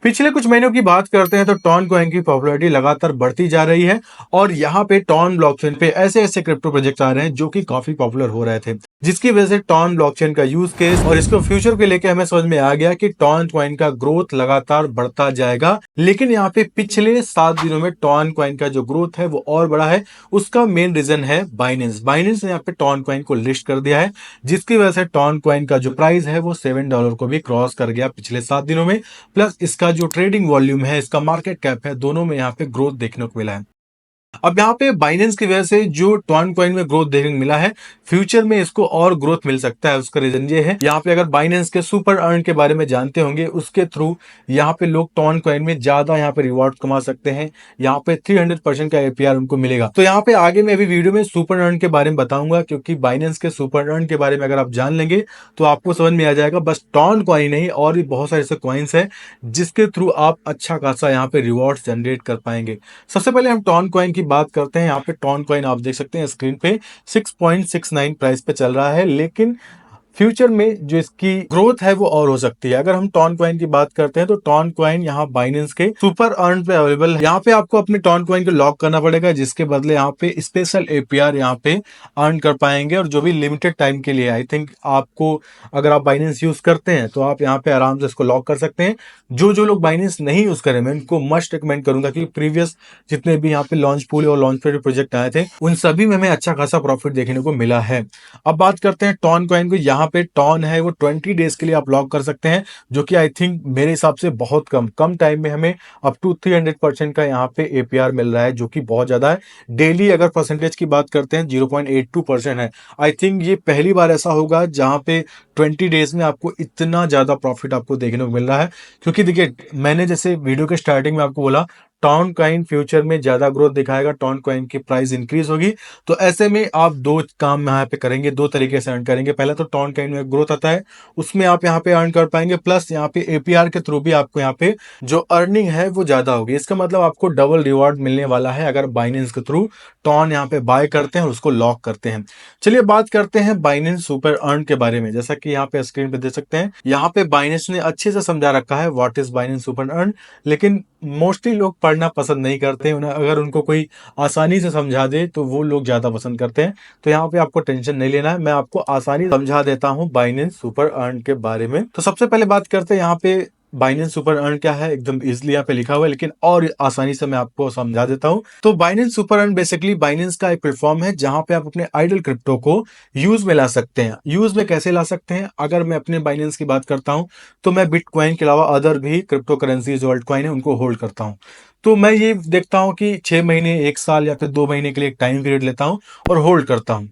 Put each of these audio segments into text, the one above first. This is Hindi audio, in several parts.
पिछले कुछ महीनों की बात करते हैं तो टॉन कॉइन की पॉपुलैरिटी लगातार बढ़ती जा रही है और यहाँ पे टॉन ब्लॉकचेन पे ऐसे ऐसे क्रिप्टो प्रोजेक्ट आ रहे हैं जो कि काफी पॉपुलर हो रहे थे, जिसकी वजह से टॉन ब्लॉकचेन का यूज केस और इसको फ्यूचर के लेके हमें समझ में आ गया कि टॉन कॉइन का ग्रोथ लगातार बढ़ता जाएगा। लेकिन यहाँ पे पिछले 7 दिनों में टॉन कॉइन का जो ग्रोथ है वो और बड़ा है। उसका मेन रीजन है बाइनेंस। बाइनेंस ने यहाँ पे टॉन कॉइन को लिस्ट कर दिया है, जिसकी वजह से टॉन कॉइन का जो प्राइस है वो $7 को भी क्रॉस कर गया पिछले 7 दिनों में। प्लस इसका जो ट्रेडिंग वॉल्यूम है, इसका मार्केट कैप है, दोनों में यहाँ पे ग्रोथ देखने को मिला है। अब यहाँ पे बाइनेंस की वजह से जो टॉन कॉइन में ग्रोथ देखने को मिला है, फ्यूचर में इसको और ग्रोथ मिल सकता है। उसका रीजन ये है, यहाँ पे अगर बाइनेंस के सुपर अर्न के बारे में जानते होंगे, उसके थ्रू यहाँ पे लोग टॉन कॉइन में ज्यादा यहाँ पे रिवॉर्ड कमा सकते हैं। यहाँ पे 300% का एपीआर उनको मिलेगा। तो यहाँ पे आगे मैं अभी वीडियो में सुपर अर्न के बारे में बताऊंगा, क्योंकि बाइनेंस के सुपर अर्न के बारे में अगर आप जान लेंगे तो आपको समझ में आ जाएगा। बस टॉन कॉइन नहीं, और भी बहुत सारे ऐसे कॉइन्स है जिसके थ्रू आप अच्छा खासा यहाँ पे रिवॉर्ड जनरेट कर पाएंगे। सबसे पहले हम टॉन कॉइन की बात करते हैं। यहाँ पे टॉन कॉइन आप देख सकते हैं स्क्रीन पे 6.69 प्राइस पे चल रहा है, लेकिन फ्यूचर में जो इसकी ग्रोथ है वो और हो सकती है। अगर हम टॉन कॉइन की बात करते हैं तो टॉन कॉइन यहाँ बाइनेंस के सुपर अर्न पे अवेलेबल है। यहाँ पे आपको अपने टॉन कॉइन को लॉक करना पड़ेगा, जिसके बदले यहाँ पे स्पेशल एपीआर यहाँ पे अर्न कर पाएंगे, और जो भी लिमिटेड टाइम के लिए। आई थिंक आपको, अगर आप बाइनेंस यूज करते हैं तो आप यहाँ पे आराम से इसको लॉक कर सकते हैं। जो जो लोग बाइनेंस नहीं यूज करें, मैं उनको मस्ट रिकमेंड करूंगा, क्योंकि प्रीवियस जितने भी यहाँ पे लॉन्च पूल और लॉन्च पेड प्रोजेक्ट आए थे, उन सभी में हमें अच्छा खासा प्रॉफिट देखने को मिला है। अब बात करते हैं टॉन कॉइन को। यहाँ पे टॉन है वो 20 डेज के लिए आप लॉक कर सकते हैं, जो कि आई थिंक मेरे हिसाब से बहुत कम टाइम में हमें अप टू 300% का यहाँ पे एपीआर मिल रहा है, जो कि बहुत ज्यादा है। डेली अगर परसेंटेज की बात करते हैं 0.82% है। आई थिंक ये पहली बार ऐसा होगा जहां पे 20 डेज में आपको इतना ज्यादा प्रॉफिट आपको देखने को मिल रहा है। क्योंकि देखिए, मैंने जैसे वीडियो के स्टार्टिंग में आपको बोला, टॉन कॉइन फ्यूचर में ज्यादा ग्रोथ दिखाएगा, टॉन कॉइन की प्राइस इंक्रीज होगी। तो ऐसे में आप दो काम यहाँ पे करेंगे, दो तरीके से अर्न करेंगे। पहला तो टॉन कॉइन में ग्रोथ आता है, उसमें आप यहाँ पे अर्न कर पाएंगे, प्लस यहाँ पे एपीआर के थ्रू भी आपको यहाँ पे जो अर्निंग है वो ज्यादा होगी। इसका मतलब आपको डबल रिवॉर्ड मिलने वाला है अगर बाइनेंस के थ्रू टॉन यहाँ पे बाय करते हैं और उसको लॉक करते हैं। चलिए बात करते हैं बाइनेंस सुपर अर्न के बारे में। जैसा कि यहाँ पे स्क्रीन पे देख सकते हैं, यहाँ पे बाइनेंस ने अच्छे से समझा रखा है what is Binance super earn, लेकिन मोस्टली लोग पढ़ना पसंद नहीं करते हैं। उन्हें अगर उनको कोई आसानी से समझा दे तो वो लोग ज्यादा पसंद करते हैं। तो यहाँ पे आपको टेंशन नहीं लेना है, मैं आपको आसानी समझा देता हूँ बाइनेंस सुपर अर्न के बारे में। तो सबसे पहले बात करते हैं यहाँ पे बाइनेंस सुपर अर्न क्या है। एकदम इजिली यहाँ पे लिखा हुआ है, लेकिन और आसानी से मैं आपको समझा देता हूँ। तो Binance super earn basically Binance का एक प्लेटफॉर्म है जहां पे आप अपने आइडल क्रिप्टो को यूज में ला सकते हैं। यूज में कैसे ला सकते हैं? अगर मैं अपने बाइनेंस की बात करता हूं तो मैं बिटकॉइन के अलावा अदर भी क्रिप्टो करेंसी जो अल्टकॉइन है उनको होल्ड करता हूं। तो मैं ये देखता हूं कि 6 महीने, 1 साल या फिर 2 महीने के लिए एक टाइम पीरियड लेता हूं और होल्ड करता हूं।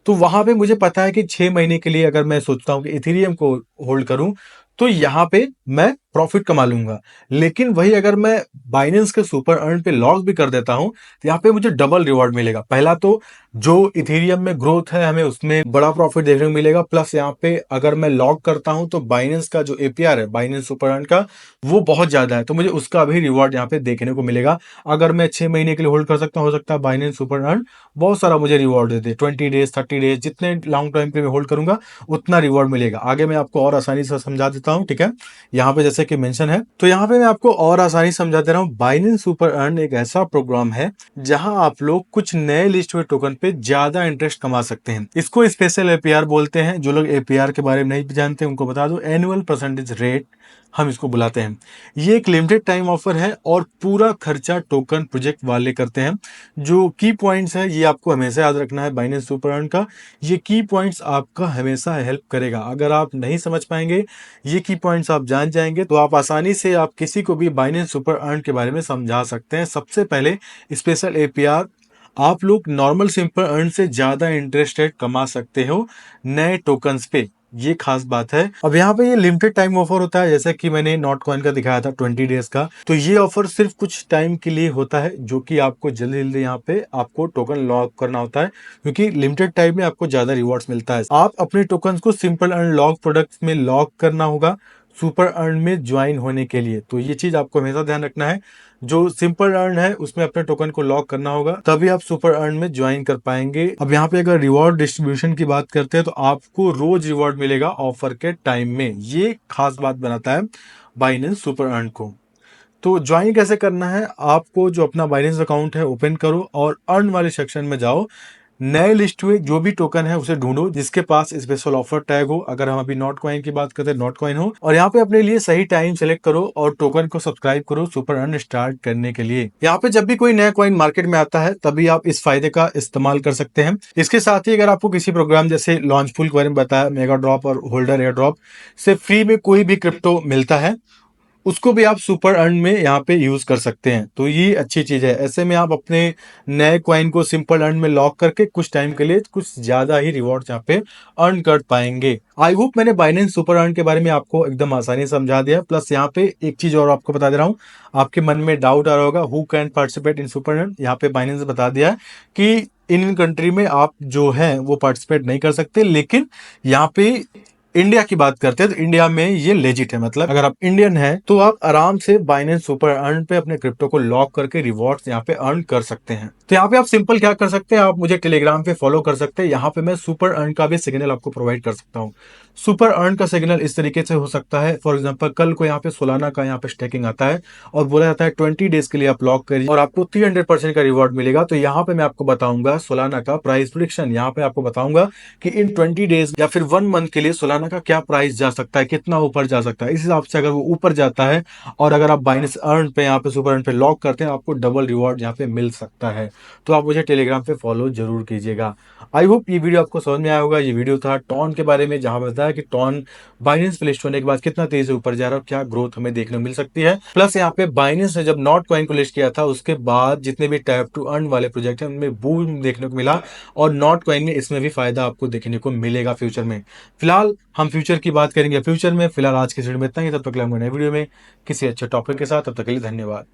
तो वहां पे मुझे पता है कि 6 महीने के लिए अगर मैं सोचता हूं कि इथेरियम को होल्ड करूं तो यहाँ पे मैं प्रॉफिट कमा लूंगा। लेकिन वही अगर मैं बाइनेंस के सुपर अर्न पे लॉक भी कर देता हूं तो यहाँ पे मुझे डबल रिवॉर्ड मिलेगा। पहला तो जो इथेरियम में ग्रोथ है हमें उसमें बड़ा प्रॉफिट देखने को मिलेगा, प्लस यहाँ पे अगर मैं लॉक करता हूं तो बाइनेंस का जो एपीआर है बाइनेंस सुपर अर्न का वो बहुत ज्यादा है, तो मुझे उसका भी रिवॉर्ड यहाँ पे देखने को मिलेगा। अगर मैं 6 महीने के लिए होल्ड कर सकता हूँ, हो सकता है बाइनेंस सुपर अर्न बहुत सारा मुझे रिवॉर्ड दे दे। 20 डेज, 30 डेज, जितने लॉन्ग टाइम पे मैं होल्ड करूंगा उतना रिवॉर्ड मिलेगा। आगे मैं आपको और आसानी से समझा देता हूँ, ठीक है। यहाँ पे जैसे कि मेंशन है, तो यहाँ पे मैं आपको और आसानी समझा दे रहा हूँ। बाइनेंस सुपर अर्न एक ऐसा प्रोग्राम है जहां आप लोग कुछ नए लिस्ट हुए टोकन पे ज्यादा इंटरेस्ट कमा सकते हैं। इसको स्पेशल एपीआर बोलते हैं। जो लोग एपीआर के बारे में नहीं जानते उनको बता दो, एनुअल परसेंटेज रेट हम इसको बुलाते हैं। ये एक लिमिटेड टाइम ऑफर है और पूरा खर्चा टोकन प्रोजेक्ट वाले करते हैं। जो की पॉइंट्स है ये आपको हमेशा याद रखना है बाइनेंस सुपर अर्न का। ये की पॉइंट्स आपका हमेशा हेल्प करेगा। अगर आप नहीं समझ पाएंगे, ये की पॉइंट्स आप जान जाएंगे तो आप आसानी से आप किसी को भी बाइनेंस सुपर अर्न के बारे में समझा सकते हैं। सबसे पहले स्पेशल एपीआर, आप लोग नॉर्मल सिंपल अर्न से ज्यादा इंटरेस्ट रेट कमा सकते हो नए टोकन्स पे। ये खास बात है। अब यहाँ पे ये लिमिटेड टाइम ऑफर होता है, जैसे कि मैंने नॉट कॉइन का दिखाया था 20 डेज का। तो ये ऑफर सिर्फ कुछ टाइम के लिए होता है, जो कि आपको जल्दी जल्दी यहाँ पे आपको टोकन लॉक करना होता है, क्योंकि लिमिटेड टाइम में आपको ज्यादा रिवॉर्ड्स मिलता है। आप अपने टोकन को सिंपल अर्न लॉक प्रोडक्ट्स में लॉक करना होगा सुपर अर्न में ज्वाइन होने के लिए। तो ये चीज आपको हमेशा ध्यान रखना है। जो सिंपल अर्न है उसमें अपने टोकन को लॉक करना होगा, तभी आप सुपर अर्न में ज्वाइन कर पाएंगे। अब यहाँ पे अगर रिवॉर्ड डिस्ट्रीब्यूशन की बात करते हैं तो आपको रोज रिवॉर्ड मिलेगा ऑफर के टाइम में। ये खास बात बनाता है बाइनेंस सुपर अर्न को। तो ज्वाइन कैसे करना है, आपको जो अपना बाइनेंस अकाउंट है ओपन करो और अर्न वाले सेक्शन में जाओ, नए लिस्ट हुए जो भी टोकन है उसे ढूंढो जिसके पास स्पेशल ऑफर टैग हो। अगर हम अभी नॉट कॉइन की बात करते हैं, नॉट कॉइन हो, और यहाँ पे अपने लिए सही टाइम सेलेक्ट करो और टोकन को सब्सक्राइब करो सुपर अर्न स्टार्ट करने के लिए। यहाँ पे जब भी कोई नया कॉइन मार्केट में आता है तभी आप इस फायदे का इस्तेमाल कर सकते हैं। इसके साथ ही अगर आपको किसी प्रोग्राम जैसे लॉन्च पूल के बारे में बताया, मेगा ड्रॉप और होल्डर एयर ड्रॉप से फ्री में कोई भी क्रिप्टो मिलता है, उसको भी आप सुपर अर्न में यहाँ पे यूज कर सकते हैं। तो ये अच्छी चीज है। ऐसे में आप अपने नए कॉइन को सिंपल अर्न में लॉक करके कुछ टाइम के लिए कुछ ज्यादा ही रिवॉर्ड यहाँ पे अर्न कर पाएंगे। आई होप मैंने बाइनेंस सुपर अर्न के बारे में आपको एकदम आसानी से समझा दिया। प्लस यहाँ पे एक चीज और आपको बता दे रहा हूँ, आपके मन में डाउट आ रहा होगा who can participate in super earn. यहाँ पे बाइनेंस बता दिया है कि इन कंट्री में आप जो है वो पार्टिसिपेट नहीं कर सकते, लेकिन यहाँ पे इंडिया की बात करते हैं तो इंडिया में ये लेजिट है। मतलब अगर आप इंडियन हैं तो आप आराम से बाइनेंस सुपर अर्न पे अपने क्रिप्टो को लॉक करके रिवॉर्ड्स यहाँ पे अर्न कर सकते हैं। तो यहाँ पे आप सिंपल क्या कर सकते हैं, आप मुझे टेलीग्राम पे फॉलो कर सकते हैं। यहाँ पे मैं सुपर अर्न का भी सिग्नल आपको प्रोवाइड कर सकता हूँ। सुपर अर्न का सिग्नल इस तरीके से हो सकता है, फॉर एग्जाम्पल कल को यहाँ पे सोलाना का यहाँ पे स्टेकिंग आता है और बोला जाता है 20 डेज के लिए आप लॉक करिए और आपको 300% का रिवॉर्ड मिलेगा। तो यहाँ पे मैं आपको बताऊंगा सोलाना का प्राइस प्रेडिक्शन। यहाँ पे आपको बताऊंगा कि इन 20 डेज या फिर 1 मंथ के लिए सोलाना का क्या प्राइस जा सकता है, कितना ऊपर जा सकता है। इस हिसाब से अगर वो ऊपर जाता है और अगर आप बाइनेंस अर्न पे यहाँ पे सुपर अर्न पे लॉक करते हैं, आपको डबल रिवॉर्ड यहाँ पे मिल सकता है। तो आप मुझे टेलीग्राम पे फॉलो जरूर कीजिएगा। आई होप ये वीडियो आपको समझ में आया होगा। ये वीडियो था टॉन के बारे में, जहां बताया कि टॉन बाइनेंस पे लिस्ट होने के बाद कितना तेजी से ऊपर जा रहा है और क्या ग्रोथ हमें देखने को मिल सकती है। प्लस यहाँ पे बाइनेंस ने जब नॉट कॉइन को लिस्ट किया था उसके बाद जितने भी टैप टू अर्न वाले प्रोजेक्ट हैं उनमें बूम देखने को मिला और नॉट कॉइन में इसमें भी फायदा आपको देखने को मिलेगा फ्यूचर में। फिलहाल हम फ्यूचर की बात करेंगे फ्यूचर में। फिलहाल आज की वीडियो में इतना ही। तब तक नए वीडियो में किसी अच्छे टॉपिक के साथ, तब तक के लिए धन्यवाद।